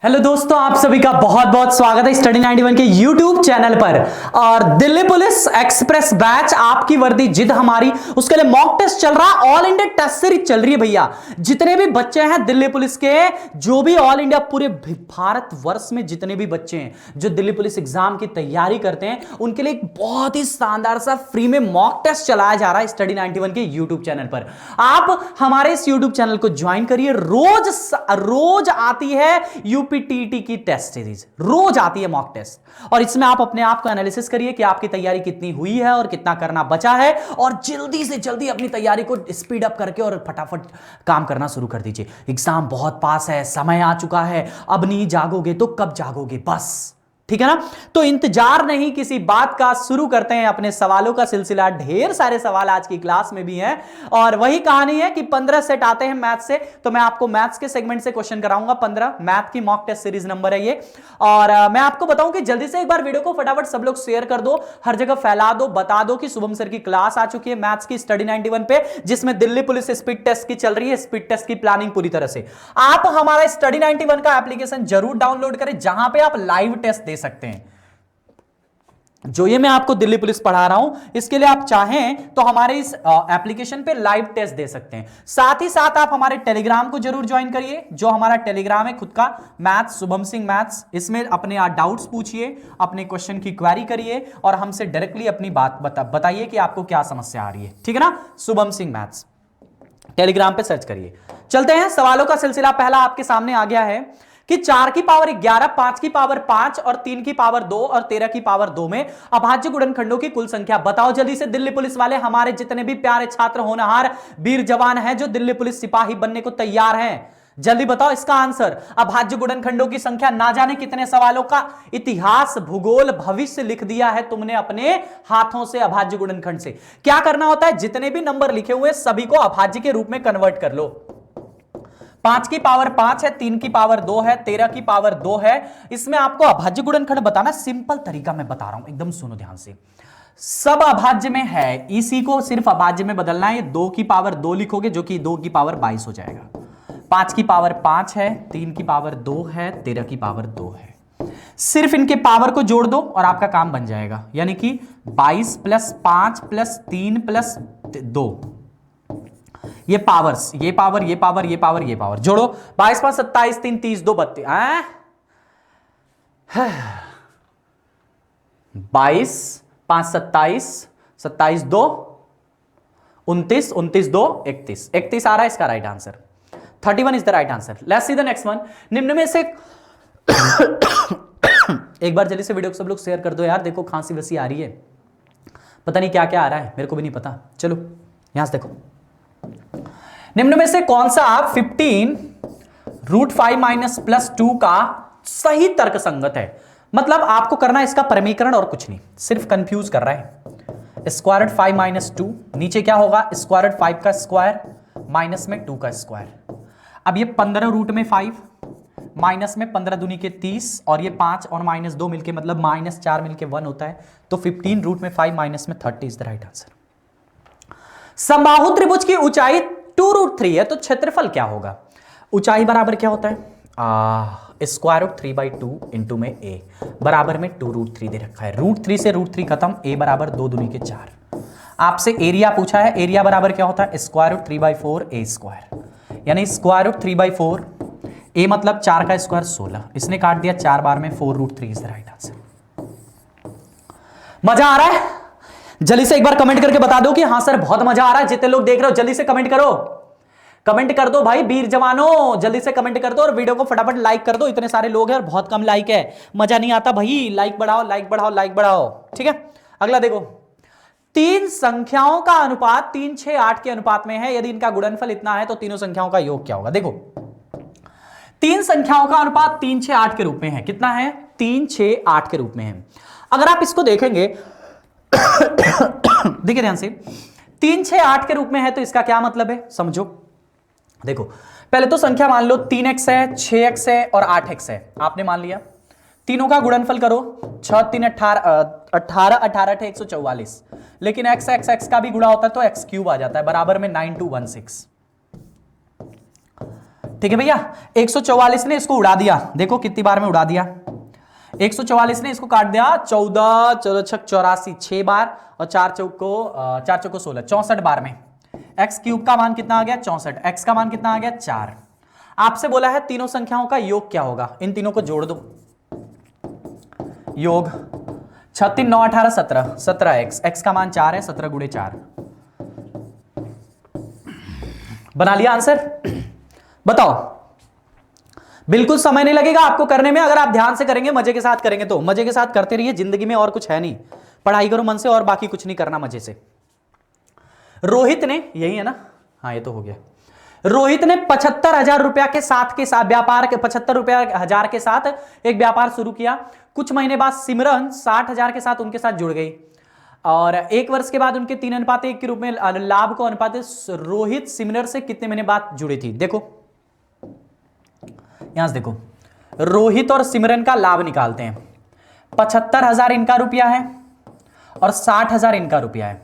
Hello दोस्तों, आप सभी का बहुत बहुत स्वागत है स्टडी 91 के यूट्यूब चैनल पर। और दिल्ली पुलिस एक्सप्रेस बैच आपकी वर्दी जिद हमारी, उसके लिए मॉक टेस्ट चल रहा है। ऑल इंडिया टेस्ट सीरीज चल रही है भैया। जितने भी बच्चे हैं दिल्ली पुलिस के, जो भी ऑल इंडिया पूरे भारत वर्ष में जितने भी बच्चे हैं जो दिल्ली पुलिस एग्जाम की तैयारी करते हैं, उनके लिए एक बहुत ही शानदार सा फ्री में मॉक टेस्ट चलाया जा रहा है स्टडी 91 के यूट्यूब चैनल पर। आप हमारे इस यूट्यूब चैनल को ज्वाइन करिए। रोज आती है यूपीटीटी की टेस्ट सीरीज, रोज आती है मॉक टेस्ट, और इसमें आप अपने आप को एनालिसिस करिए कि आपकी तैयारी कितनी हुई है और कितना करना बचा है, और जल्दी से जल्दी अपनी तैयारी को स्पीड अप करके और फटाफट काम करना शुरू कर दीजिए। एग्जाम बहुत पास है, समय आ चुका है, अब नहीं जागोगे तो कब जागोगे, बस ठीक है ना। तो इंतजार नहीं किसी बात का, शुरू करते हैं अपने सवालों का सिलसिला। ढेर सारे सवाल आज की क्लास में भी हैं, और वही कहानी है कि 15 सेट आते हैं मैथ से, तो मैं आपको मैथ्स के सेगमेंट से क्वेश्चन कराऊंगा। 15 मैथ की मॉक टेस्ट सीरीज नंबर है ये। और मैं आपको बताऊं कि जल्दी से एक बार वीडियो को फटाफट सब लोग शेयर कर दो, हर जगह फैला दो, बता दो कि शुभम सर की क्लास आ चुकी है मैथ्स की स्टडी 91 पे, जिसमें दिल्ली पुलिस स्पीड टेस्ट की चल रही है। स्पीड टेस्ट की प्लानिंग पूरी तरह से। आप हमारा स्टडी 91 का एप्लीकेशन जरूर डाउनलोड करें, जहां पे आप लाइव टेस्ट दे सकते हैं। जो ये मैं आपको दिल्ली पुलिस पढ़ा रहा हूं, इसके लिए आप चाहें तो हमारे इस एप्लीकेशन पे लाइव टेस्ट दे सकते हैं। साथ ही साथ आप हमारे टेलीग्राम को जरूर ज्वाइन करिए, जो हमारा टेलीग्राम है खुद का, मैथ्स शुभम सिंह मैथ्स। इसमें अपने आप डाउट्स पूछिए, अपने क्वेश्चन की क्वेरी करिए, और हमसे डायरेक्टली अपनी बात बताइए कि आपको क्या समस्या आ रही है, ठीक है ना। शुभम सिंह मैथ्स टेलीग्राम पे सर्च करिए। चलते हैं, सवालों का सिलसिला पहला आपके सामने आ गया है कि 4 की पावर 11, 5 की पावर 5 और 3 की पावर 2 और 13 की पावर 2 में अभाज्य गुणनखंडों की कुल संख्या बताओ। जल्दी से दिल्ली पुलिस वाले, हमारे जितने भी प्यारे छात्र होनहार वीर जवान हैं जो दिल्ली पुलिस सिपाही बनने को तैयार हैं, जल्दी बताओ इसका आंसर। अभाज्य गुणनखंडों की संख्या, ना जाने कितने सवालों का इतिहास, भूगोल, भविष्य लिख दिया है तुमने अपने हाथों से अभाज्य गुणनखंड से। क्या करना होता है, जितने भी नंबर लिखे हुए सभी को अभाज्य के रूप में कन्वर्ट कर लो। 5 की पावर 5 है, 3 की पावर 2 है, 13 की पावर 2 है। इसमें आपको अभाज्य गुणनखंड बताना, सिंपल तरीका मैं बता रहा हूं, एकदम सुनो ध्यान से। सब अभाज्य में है, इसी को सिर्फ अभाज्य में बदलना है। ये 2 की पावर 2 लिखोगे, जो कि 2 की पावर 22 हो जाएगा। 5 की पावर 5 है, 3 की पावर 2 है, 13 की पावर 2 है। सिर्फ इनके पावर को जोड़ दो और आपका काम बन जाएगा। यानी कि 22 प्लस 5 प्लस 3 प्लस 2, ये पावर्स, ये पावर, ये पावर, ये पावर, ये पावर जोड़ो। 22 5 27, 3 30, 2 32, 22 5 27, 27 2 29, 29 2 31, 31 आ रहा है इसका right answer. 31 is the right answer. Let's see the next one. निम्न में से एक बार जल्दी से वीडियो को सब लोग शेयर कर दो यार। देखो खांसी वसी आ रही है, पता नहीं क्या क्या आ रहा है, मेरे को भी नहीं पता। चलो यहां से देखो, निम्न में से कौन सा 15 √5 माइनस प्लस 2 का सही तर्क संगत है। मतलब आपको करना है इसका परमीकरण और कुछ नहीं, सिर्फ कंफ्यूज कर रहा है। स्क्वायर 5 माइनस 2, नीचे क्या होगा, स्क्वायर 5 का स्क्वायर माइनस में 2 का स्क्वायर। अब ये 15 रूट में 5 माइनस में 15 दूनी के 30, और ये 5 और माइनस 2 मिलके मतलब माइनस 4 मिलके 1 होता है। तो 15 रूट में 5 माइनस में 30 इज द राइट आंसर। समबाहु त्रिभुज की ऊंचाई 2√3 है, तो क्षेत्रफल क्या होगा। ऊंचाई बराबर क्या होता है, √3/2 इंटू में a बराबर में 2√3 दे रखा है। √3 से √3 खत्म, a बराबर 2 दूनी के 4। आपसे एरिया पूछा है, एरिया बराबर क्या होता है, √3/4 a स्क्वायर, यानी √3/4 a मतलब 4 का स्क्वायर 16। इसने काट दिया 4 बार में, 4√3 इज द राइट आंसर। मजा आ रहा है, जल्दी से एक बार कमेंट करके बता दो कि हाँ सर बहुत मजा आ रहा है। जितने लोग देख रहे हो जल्दी से कमेंट करो, कमेंट कर दो भाई वीर जवानों, जल्दी से कमेंट कर दो, और वीडियो को फटाफट लाइक कर दो। इतने सारे लोग हैं और बहुत कम लाइक है, मजा नहीं आता भाई। लाइक बढ़ाओ, लाइक बढ़ाओ, लाइक बढ़ाओ, ठीक है। अगला देखो, 3 संख्याओं का अनुपात 3 6 8 के अनुपात में है। यदि इनका गुणनफल इतना है तो तीनों संख्याओं का योग क्या होगा। देखो 3 संख्याओं का अनुपात 3 6 8 के रूप में है। कितना है, 3 6 8 के रूप में है। अगर आप इसको देखेंगे देखिए ध्यान से, 3 6 8 के रूप में है, तो इसका क्या मतलब है समझो। देखो पहले तो संख्या मान लो 3x है, 6x है और 8x है। आपने मान लिया, तीनों का गुणनफल करो, 6 3 18 18 18 144। लेकिन x x x का भी गुणा होता है तो x³ आ जाता है, बराबर में 9216। ठीक है भैया। 144 ने इसको उड़ा दिया, देखो कितनी बार में उड़ा दिया। 144 ने इसको काट दिया 14, चलो 84, 6 बार, और 4 चौको 16, 64 बार में। एक्स क्यूब का मान कितना आ गया 64, एक्स का मान कितना आ गया 4। आपसे बोला है तीनों संख्याओं का योग क्या होगा, इन तीनों को जोड़ दो। योग 36, 9, 18, 17, 17 एक्स का मान 4 है, 17 गुणे 4। बना लिया आंसर? बताओ। बिल्कुल समय नहीं लगेगा आपको करने में, अगर आप ध्यान से करेंगे, मजे के साथ करेंगे तो। मजे के साथ करते रहिए, जिंदगी में और कुछ है नहीं, पढ़ाई करो मन से और बाकी कुछ नहीं करना मजे से। रोहित ने, यही है ना, हाँ ये तो हो गया। रोहित ने 75,000 रुपया के साथ व्यापार के 75,000 के साथ एक व्यापार शुरू किया। कुछ महीने बाद सिमरन 60,000 के साथ उनके साथ जुड़ गई, और 1 वर्ष के बाद उनके 3:1 के रूप में लाभ को अनुपातित रोहित सिमरन से कितने महीने बाद जुड़ी थी। देखो यहां से देखो, रोहित और सिमरन का लाभ निकालते हैं। 75,000 इनका रुपया है और 60,000 इनका रुपया है।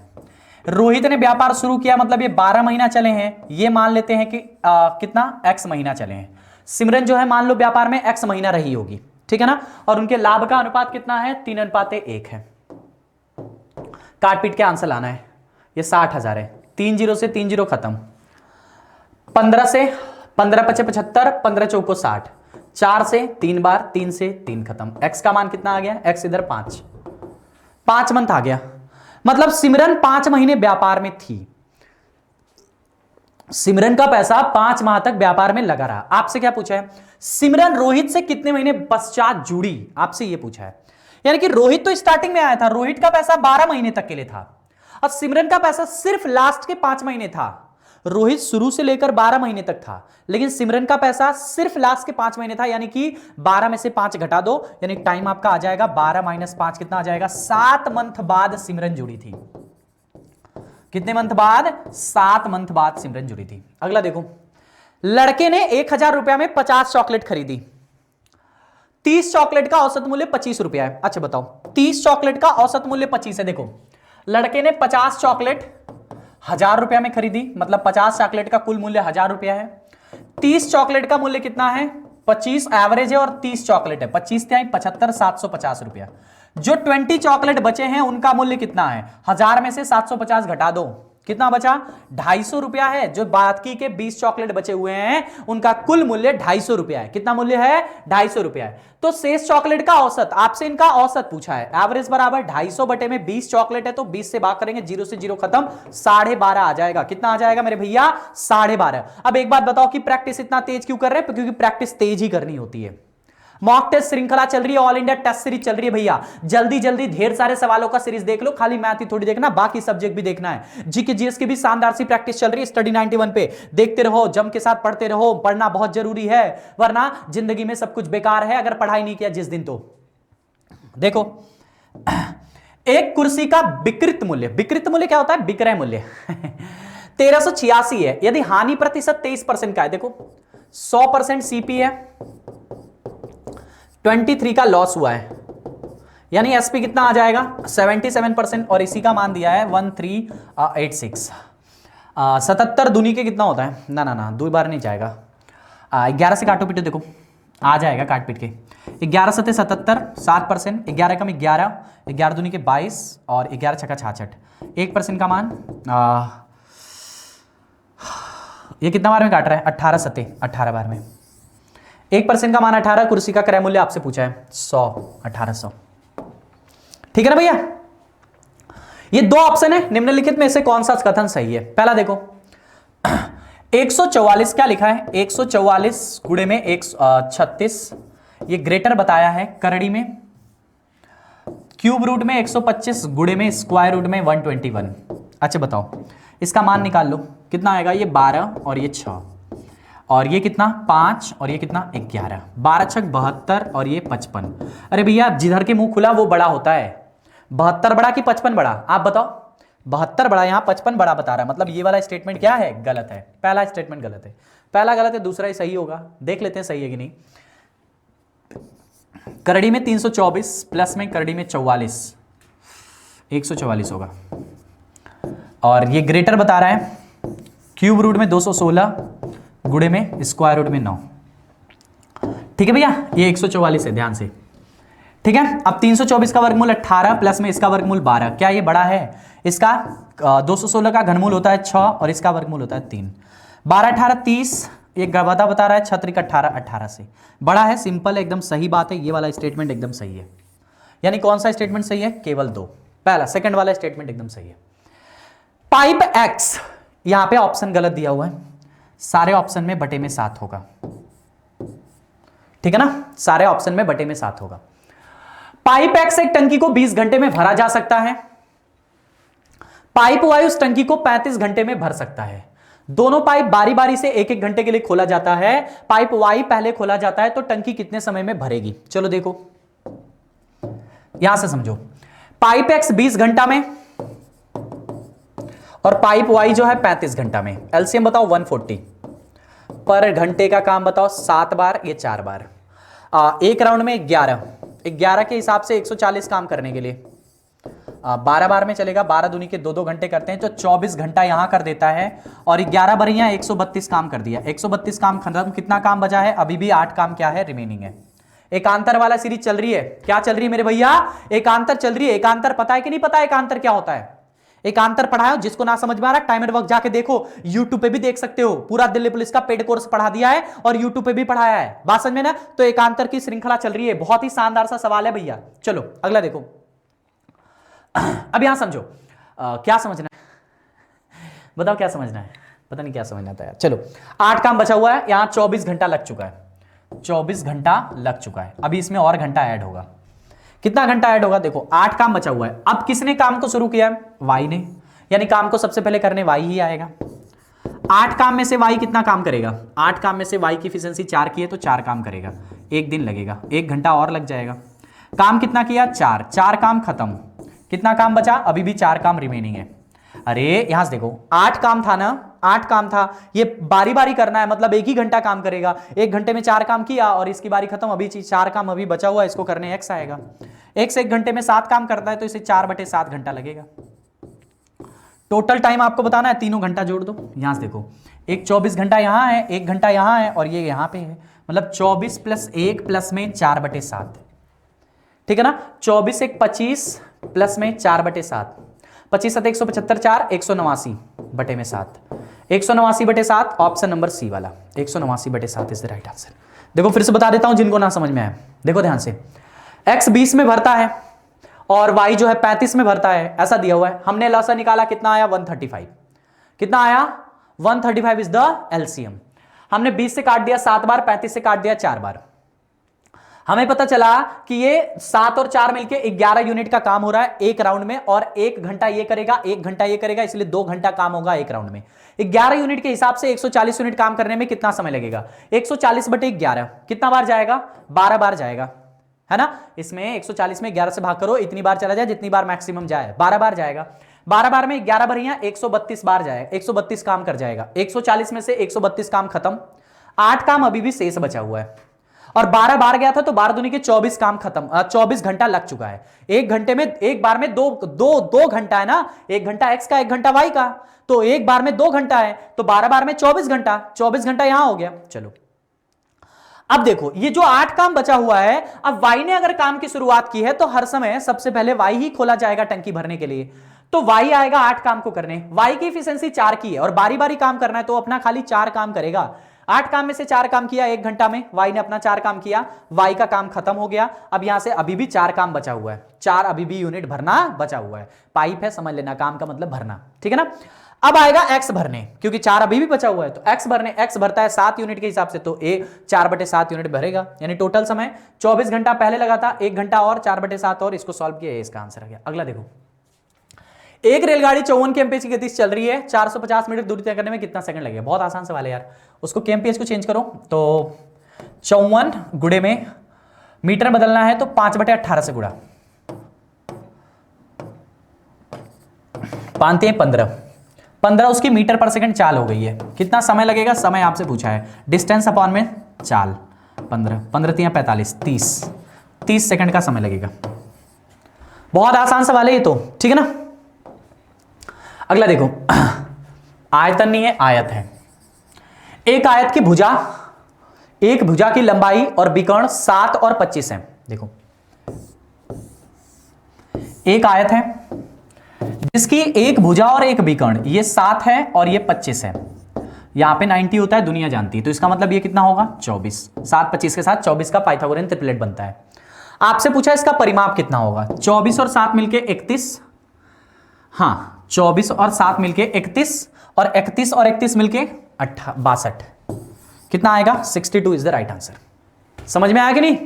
रोहित ने व्यापार शुरू किया, मतलब ये 12 महीना चले हैं, ये मान लेते हैं कि कितना x महीना चले हैं। सिमरन जो है मान लो व्यापार में x महीना रही होगी, ठीक है ना, और उनके लाभ का अनुपात कितना है 3:1 है। काट पीट के आंसर लाना है। ये 60,000 है, 3 0 से 3 0 खत्म, 15 से 15 5 75, 15 चौको 60, 4 से 3 बार, 3 से 3 खत्म। x का मान कितना आ गया, x इधर 5 मंथ आ गया, मतलब सिमरन 5 महीने व्यापार में थी। सिमरन का पैसा 5 माह तक व्यापार में लगा रहा। आपसे क्या पूछा है, सिमरन रोहित से कितने महीने पश्चात जुड़ी, आपसे यह पूछा है। यानी कि रोहित तो स्टार्टिंग में आया था, रोहित का पैसा 12 महीने तक के लिए था, और सिमरन का पैसा सिर्फ लास्ट के 5 महीने था। रोहित शुरू से लेकर 12 महीने तक था, लेकिन सिमरन का पैसा सिर्फ लास्ट के 5 महीने था, यानी कि 12 में से 5 घटा दो, यानी टाइम आपका आ जाएगा 12 - 5 कितना आ जाएगा, 7 मंथ बाद सिमरन जुड़ी थी। कितने मंथ बाद, 7 मंथ बाद सिमरन जुड़ी थी। अगला देखो, लड़के ने 1000 रुपया में 50 चॉकलेट खरीदी। 30 चॉकलेट का औसत मूल्य 25 रुपया है। अच्छा बताओ, 30 चॉकलेट का औसत मूल्य 25 है। देखो लड़के ने 50 चॉकलेट 1000 रुपया में खरीदी, मतलब 50 चॉकलेट का कुल मूल्य 1000 रुपया है। 30 चॉकलेट का मूल्य कितना है 25 एवरेज है, और 30 चॉकलेट है, 25 क्या 75, 750 रुपया। जो 20 चॉकलेट बचे हैं उनका मूल्य कितना है, 1000 में से 750 घटा दो, कितना बचा 250 रुपया है। जो बाकी के 20 चॉकलेट बचे हुए हैं उनका कुल मूल्य 250 रुपया है। कितना मूल्य है 250 रुपया है। तो शेष चॉकलेट का औसत, आपसे इनका औसत पूछा है। एवरेज बराबर 250 बटे में 20 चॉकलेट है, तो 20 से भाग करेंगे, 0 से 0 खत्म, 12.5 आ जाएगा। कितना आ जाएगा मेरे भैया 12.5। अब एक बात बताओ कि प्रैक्टिस इतना तेज क्यों कर रहे हैं, क्योंकि प्रैक्टिस तेज ही करनी होती है। मॉक टेस्ट श्रृंखला चल रही है, ऑल इंडिया टेस्ट सीरीज चल रही है भैया। जल्दी जल्दी ढेर सारे सवालों का सीरीज देख लो, खाली मैथ ही थोड़ी देखना, बाकी सब्जेक्ट भी देखना है। जीके जीएस की भी शानदार सी प्रैक्टिस चल रही है स्टडी 91 पे। देखते रहो, जम के साथ पढ़ते रहो, पढ़ना बहुत जरूरी है, वरना जिंदगी में सब कुछ बेकार है अगर पढ़ाई नहीं किया जिस दिन। तो देखो, एक कुर्सी का विकृत मूल्य क्या होता है, विक्रय मूल्य 1386 है, यदि हानि प्रतिशत 23% का है। देखो 100% सीपी है, 23 का लॉस हुआ है, यानी एसपी कितना आ जाएगा 77%, और इसी का मान दिया है 1386। 77 दूनी के कितना होता है, ना 2 बार नहीं जाएगा। 11 से काटो पीटो, देखो आ जाएगा काट पीट के। 11 सते 77, 7%, 11 कम 11, 11 दूनी के 22, और 11 छक्का 66, 1% का मान ये कितना बार में काट रहा है 18 सते 18 बार में। 1% का मान 18, कुर्सी का क्रय मूल्य आपसे पूछा है 100, 1800। ठीक है ना भैया। ये 2 ऑप्शन है, निम्नलिखित में से कौन सा कथन सही है। पहला देखो 144 क्या लिखा है, 144 गुणे में 136, ये ग्रेटर बताया है करड़ी में। क्यूब रूट में 125 गुणे में स्क्वायर रूट में 121। अच्छा बताओ इसका मान निकाल लो, कितना आएगा, ये 12 और ये 6, और ये कितना 5 और ये कितना 11, 12 छक 72 और ये 55। अरे भैया जिधर के मुंह खुला वो बड़ा होता है, 72 बड़ा कि 55 बड़ा, आप बताओ। 72 बड़ा, यहाँ 55 बड़ा बता रहा है, मतलब ये वाला स्टेटमेंट क्या है, गलत है। पहला स्टेटमेंट गलत है, पहला गलत है, दूसरा ही सही होगा। देख लेते हैं सही है कि नहीं। करड़ी में 324 प्लस में करड़ी में 44, 144 होगा, और ये ग्रेटर बता रहा है। क्यूब रूट में 216 गुणे में स्क्वायर रूट में 9। ठीक है भैया, ये 144 है, ध्यान से। ठीक है, अब 324 का वर्गमूल 18 प्लस में इसका वर्गमूल 12। क्या ये बड़ा है? इसका 216 का घनमूल होता है 6 और इसका वर्गमूल होता है 3। 12 18 30, ये गवादा बता रहा है 6 18 18 से बड़ा है। सिंपल, एकदम सही बात है, ये वाला स्टेटमेंट एकदम सही है। यानी कौन सा स्टेटमेंट सही है? केवल 2। पहला, सेकंड वाला स्टेटमेंट एकदम सही है। पाइप एक्स, यहां पे ऑप्शन गलत दिया हुआ है, सारे ऑप्शन में बटे में 7 होगा। ठीक है ना, सारे ऑप्शन में बटे में 7 होगा। पाइप एक्स एक टंकी को 20 घंटे में भरा जा सकता है। पाइप वाई उस टंकी को 35 घंटे में भर सकता है। दोनों पाइप बारी बारी से 1-1 घंटे के लिए खोला जाता है। पाइप वाई पहले खोला जाता है तो टंकी कितने समय में भरेगी? चलो देखो, यहां से समझो। पाइप एक्स 20 घंटा में और पाइप वाई जो है 35 घंटा में। एलसीएम बताओ 140 पर घंटे का काम बताओ 7 बार, ये 4 बार। एक राउंड में 11 के हिसाब से 140 काम करने के लिए 12 बार में चलेगा। 12 दूनी के 2-2 घंटे करते हैं तो 24 घंटा यहां कर देता है और 11 बरियां 132 काम कर दिया। 132 काम खत्म, कितना काम बचा है? अभी भी 8 काम क्या है? रिमेनिंग है। एकांतर वाला सीरीज चल रही है। क्या चल रही है मेरे भैया? एकांतर चल रही है। एकांतर पता है कि नहीं पता? एकांतर क्या होता है? एकांतर पढ़ाया, जिसको ना समझ में आ रहा टाइम एंड वर्क जाके देखो, यूट्यूब पे भी देख सकते हो। पूरा दिल्ली पुलिस का पेड कोर्स पढ़ा दिया है और यूट्यूब पे भी पढ़ाया है। बात समझ में ना? तो एकांतर की श्रृंखला चल रही है। बहुत ही शानदार सा सवाल है भैया। चलो अगला देखो। अब यहां समझो, क्या समझना है बताओ? क्या समझना है? पता नहीं क्या समझना था यार। चलो 8 काम बचा हुआ है, यहां 24 घंटा लग चुका है। 24 घंटा लग चुका है। अभी इसमें और घंटा ऐड होगा। कितना घंटा ऐड होगा? देखो 8 काम बचा हुआ है। अब किसने काम को शुरू किया है? वाई ने। यानी काम को सबसे पहले करने वाई ही आएगा। 8 काम में से वाई कितना काम करेगा? 8 काम में से वाई की एफिशिएंसी 4 की है तो 4 काम करेगा। 1 दिन लगेगा, 1 घंटा और लग जाएगा। काम कितना किया? 4 काम खत्म। कितना काम बचा? अभी भी 4 काम रिमेनिंग है। अरे यहां से देखो, 8 काम था ना, 8 काम था। ये बारी बारी करना है, मतलब 1 ही घंटा काम करेगा। 1 घंटे में 4 काम किया और इसकी बारी खत्म। अभी 4 काम अभी बचा हुआ है, इसको करने x आएगा। x 1 घंटे में 7 काम करता है तो इसे 4/7 घंटा लगेगा। टोटल टाइम आपको बताना है, तीनों घंटा जोड़ दो। यहां से देखो, एक 24 घंटा यहां है, 1 घंटा यहां है और ये यहां पे है। मतलब 24 + 1 प्लस में 4/7। ठीक है ना? 24 1 25 प्लस में 4/7। 25 7 175, 4 189 बटे में 7। 189/7 ऑप्शन नंबर सी वाला। 189/7 इज द राइट आंसर। देखो फिर से बता देता हूं जिनको ना समझ में आए। देखो ध्यान से, x 20 में भरता है और y जो है 35 में भरता है, ऐसा दिया हुआ है। हमने लसा निकाला, कितना आया? 135। कितना आया? 135 इज द एलसीएम। हमने 20 से काट दिया 7 बार, 35 से काट दिया 4 बार। हमें पता चला कि ये 7 और 4 मिलके 11 यूनिट का काम हो रहा है एक राउंड में, और 1 घंटा ये करेगा, 1 घंटा ये करेगा, इसलिए 2 घंटा काम होगा एक राउंड में। 11 यूनिट के हिसाब से 140 यूनिट काम करने में कितना समय लगेगा? 140/11 कितना बार जाएगा? 12 बार जाएगा, है ना? इसमें 140 में 11 से भाग करो, इतनी बार चला जाए जितनी बार मैक्सिमम जाए। 12 बार जाएगा। 12 बार में 11 भरियां 132 बार जाएगा, 132 काम कर जाएगा। 140 में से 132 काम खत्म। 8 काम अभी भी शेष बचा हुआ है और 12 बार गया था तो 12 दूनी के 24 काम खत्म। 24 घंटा लग चुका है। एक घंटे में, एक बार में दो घंटा है ना। 1 घंटा x का, 1 घंटा y का, तो एक बार में 2 घंटा है तो 12 बार में 24 घंटा। 24 घंटा यहां हो गया। चलो अब देखो, ये जो 8 काम बचा हुआ है, अब y ने अगर काम की शुरुआत की है तो हर समय सबसे पहले y ही खोला जाएगा टंकी भरने के लिए। तो y आएगा 8 काम को करने। y की एफिशिएंसी 4 की है और बारी बारी काम करना है तो अपना खाली 4 काम करेगा। 8 काम में से 4 काम किया 1 घंटा में, y ने अपना 4 काम किया, y का काम खत्म हो गया। अब यहां से अभी भी 4 काम बचा हुआ है। 4 अभी भी यूनिट भरना बचा हुआ है। पाइप है, समझ लेना, काम का मतलब भरना। ठीक है ना? अब आएगा x भरने, क्योंकि 4 अभी भी बचा हुआ है तो x भरने। x भरता है 7 यूनिट के हिसाब से तो a 4/7 यूनिट भरेगा। यानी टोटल समय 24 घंटा पहले लगा था, 1 घंटा और 4/7 और इसको सॉल्व किया, इसका आंसर आ गया। अगला देखो, एक रेलगाड़ी 54 kmph की गति से चल रही है। 450 मीटर दूरी तय करने में कितना सेकंड लगेगा? बहुत आसान सवाल है यार। उसको kmph को चेंज करो तो 54 गुणे में मीटर बदलना है तो 5/18 से गुणा, 5 × 15 उसकी मीटर पर सेकंड चाल हो गई है। कितना समय लगेगा? समय आपसे पूछा है। डिस्टेंस अपॉन में चाल, 15 × 45 30 सेकंड का समय लगेगा। बहुत आसान सवाल है ये तो, ठीक है ना? अगला देखो, आयतन नहीं है, आयत है। एक आयत की भुजा, एक भुजा की लंबाई और विकर्ण 7 और 25 है। देखो एक आयत है जिसकी एक भुजा और एक विकर्ण, ये 7 है और ये 25 है। यहां पे 90 होता है, दुनिया जानती है, तो इसका मतलब ये कितना होगा 24। 7 25 के साथ 24 का पाइथागोरियन ट्रिपलेट बनता है। आपसे पूछा इसका परिमाप कितना होगा, 24 और 7 मिलके 31, हाँ 24 और 7 मिलके 31 और 31 और 31 मिलके 62, कितना आएगा 62 इज द राइट आंसर। समझ में आया कि नहीं?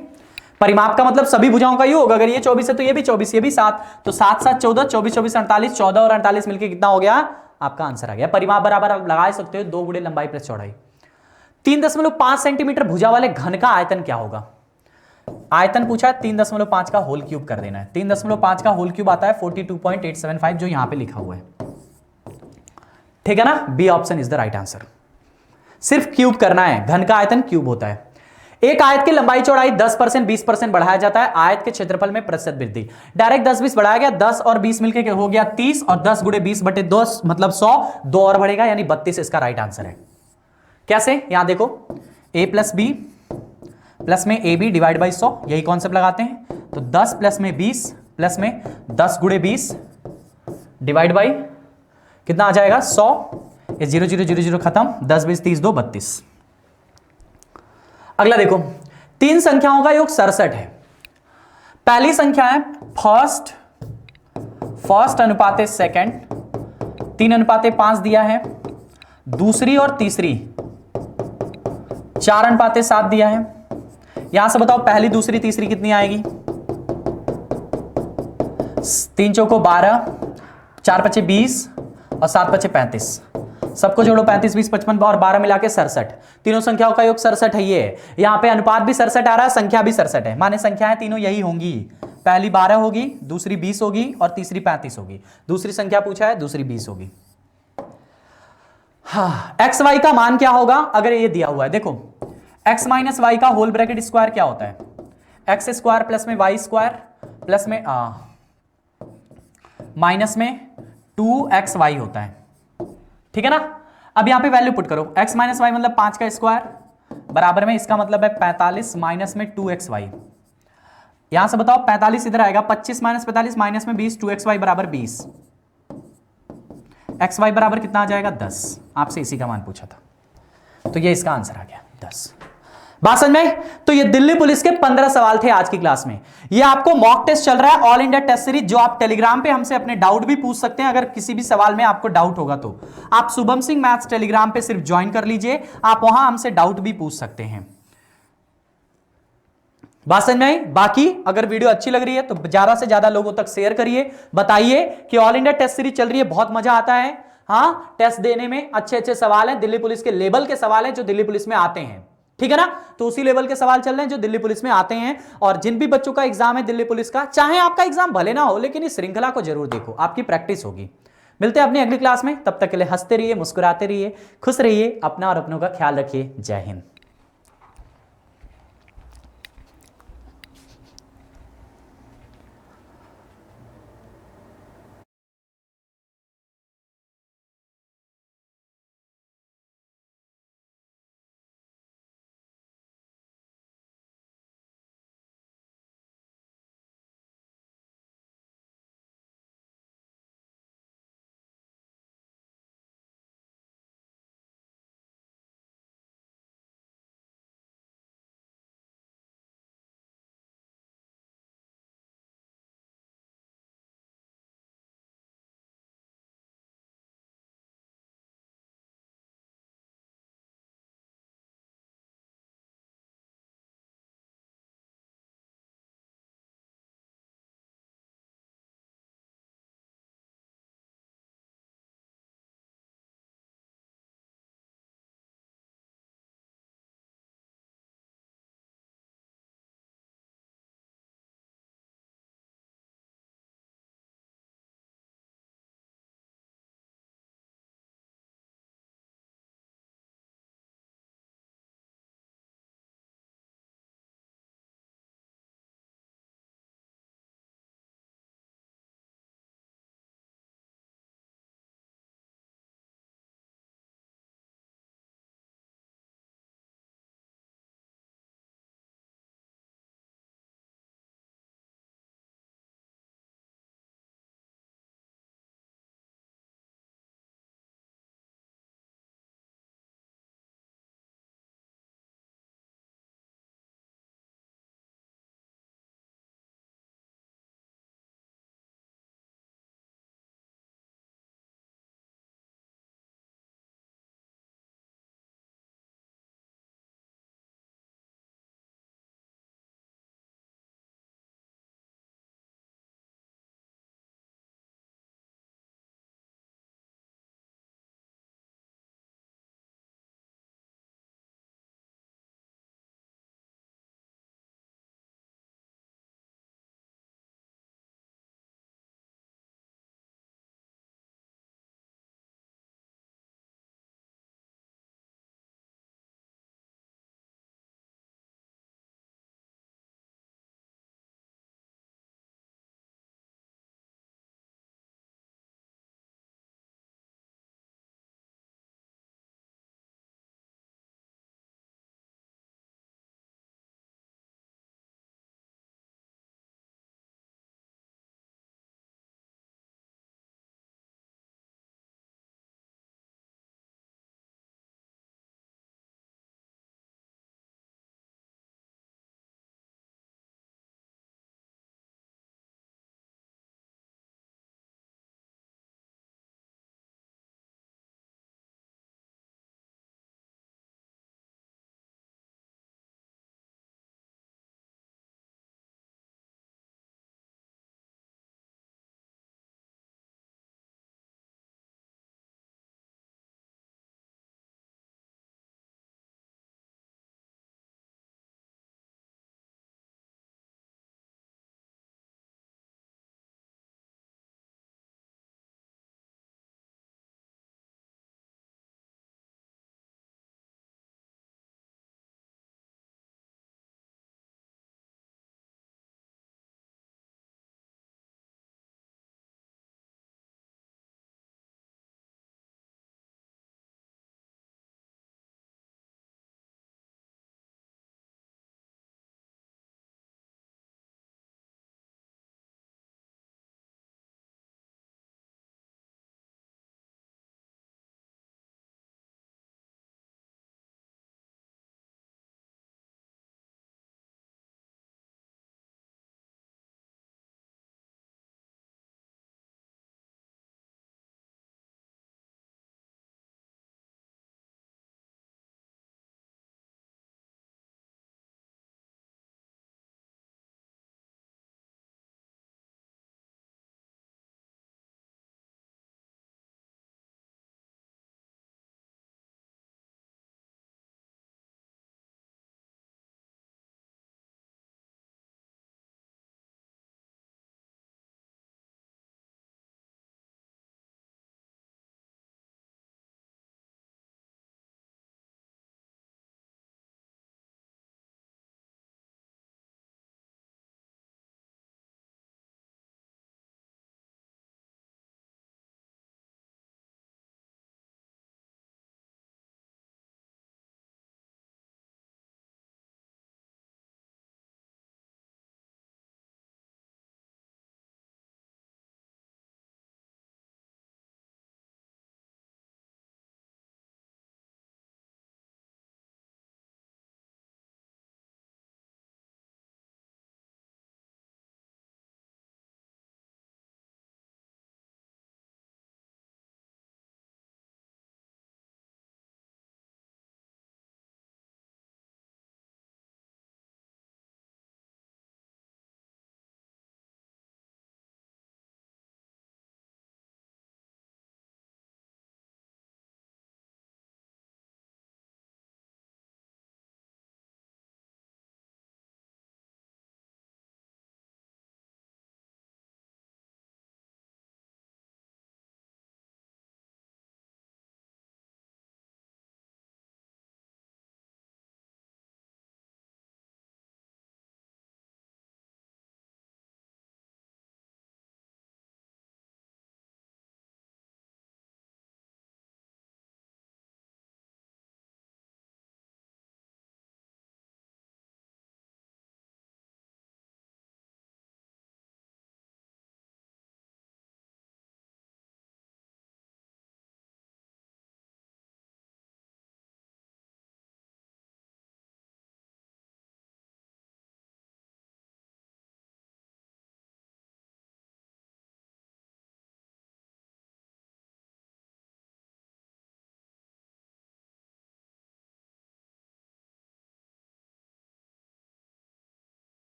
परिमाप का मतलब सभी भुजाओं का ही होगा, अगर ये 24 है तो ये भी 24, ये भी 7, तो 7 7 14, 24 24 48, 14 और 48 मिलके कितना हो गया, आपका आंसर आ गया। परिमाप बराबर आप लगा सकते हो 2 गुणे लंबाई प्लस चौड़ाई। 3.5 सेंटीमीटर भुजा वाले घन का आयतन क्या होगा? आयतन पूछा है, 3.5 का होल क्यूब कर देना है। 3.5 का होल क्यूब आता है 42.875, जो यहां पे लिखा हुआ है, ठीक है ना। B option is the right answer. सिर्फ क्यूब करना है, घन का आयतन क्यूब होता है। एक आयत की लंबाई चौड़ाई 10% 20% बढ़ाया जाता है, आयत के क्षेत्रफल में प्रतिशत वृद्धि। डायरेक्ट 10 20 बढ़ाया गया, 10 और 20 मिलकर हो गया 30, और 10 गुणे 20 बटे 2 मतलब 100, 2 और बढ़ेगा यानी 32 इसका राइट आंसर है। कैसे? यहां देखो a प्लस बी प्लस में ए बी डिवाइड बाई 100, यही कॉन्सेप्ट लगाते हैं। तो 10 प्लस में 20 प्लस में 10 गुणे 20 डिवाइड बाई कितना आ जाएगा 100, ये 0 0 0 0 खत्म, 10 20 30 2 32। अगला देखो, 3 संख्याओं का योग 67 है। पहली संख्या है फर्स्ट अनुपाते सेकंड, 3:5 दिया है। दूसरी और तीसरी 4:7 दिया है। यहां से बताओ पहली दूसरी तीसरी कितनी आएगी? 3 चौको 12, 4 पचे 20 और 7 पचे 35। सबको जोड़ो 35 20 55 और 12 मिला के 67। तीनों संख्याओं का योग 67 है। ये यहां पे अनुपात भी 67 आ रहा है, संख्या भी 67 है, माने संख्याएं तीनों यही होंगी। पहली 12 होगी, दूसरी 20 होगी और तीसरी 35 होगी। दूसरी संख्या पूछा है, दूसरी 20 होगी। हाँ, एक्स वाई का मान क्या होगा अगर ये दिया हुआ है? देखो एक्स माइनस वाई का होल ब्रैकेट स्क्वायर क्या होता है? एक्स स्क्वायर प्लस में वाई स्क्वायर प्लस में माइनस में 2xy होता है, ठीक है ना। अब यहां पे वैल्यू पुट करो, x माइनस वाई मतलब 5 का स्क्वायर बराबर में इसका मतलब है 45 माइनस में 2xy। यहां से बताओ 45 इधर आएगा, 25 माइनस 45 माइनस में 20, 2xy बराबर 20, xy बराबर कितना आ जाएगा 10। आपसे इसी का मान पूछा था, तो ये इसका आंसर आ गया 10। बात समझ में? तो ये दिल्ली पुलिस के 15 सवाल थे आज की क्लास में। ये आपको मॉक टेस्ट चल रहा है, ऑल इंडिया टेस्ट सीरीज, जो आप टेलीग्राम पे हमसे अपने डाउट भी पूछ सकते हैं। अगर किसी भी सवाल में आपको डाउट होगा तो आप शुभम सिंह मैथ्स टेलीग्राम पे सिर्फ ज्वाइन कर लीजिए, आप वहां हमसे डाउट भी पूछ सकते हैं। बात समझ में आई? बाकी अगर वीडियो अच्छी लग रही है तो ज्यादा से ज्यादा लोगों तक शेयर करिए, बताइए कि ऑल इंडिया टेस्ट सीरीज चल रही है, बहुत मजा आता है। हाँ, टेस्ट देने में अच्छे अच्छे सवाल हैं, दिल्ली पुलिस के लेवल के सवाल हैं जो दिल्ली पुलिस में आते हैं, ठीक है ना। तो उसी लेवल के सवाल चल रहे हैं जो दिल्ली पुलिस में आते हैं। और जिन भी बच्चों का एग्जाम है दिल्ली पुलिस का, चाहे आपका एग्जाम भले ना हो, लेकिन इस श्रृंखला को जरूर देखो, आपकी प्रैक्टिस होगी। मिलते हैं अपनी अगली क्लास में, तब तक के लिए हंसते रहिए, मुस्कुराते रहिए, खुश रहिए, अपना और अपनों का ख्याल रखिए। जय हिंद।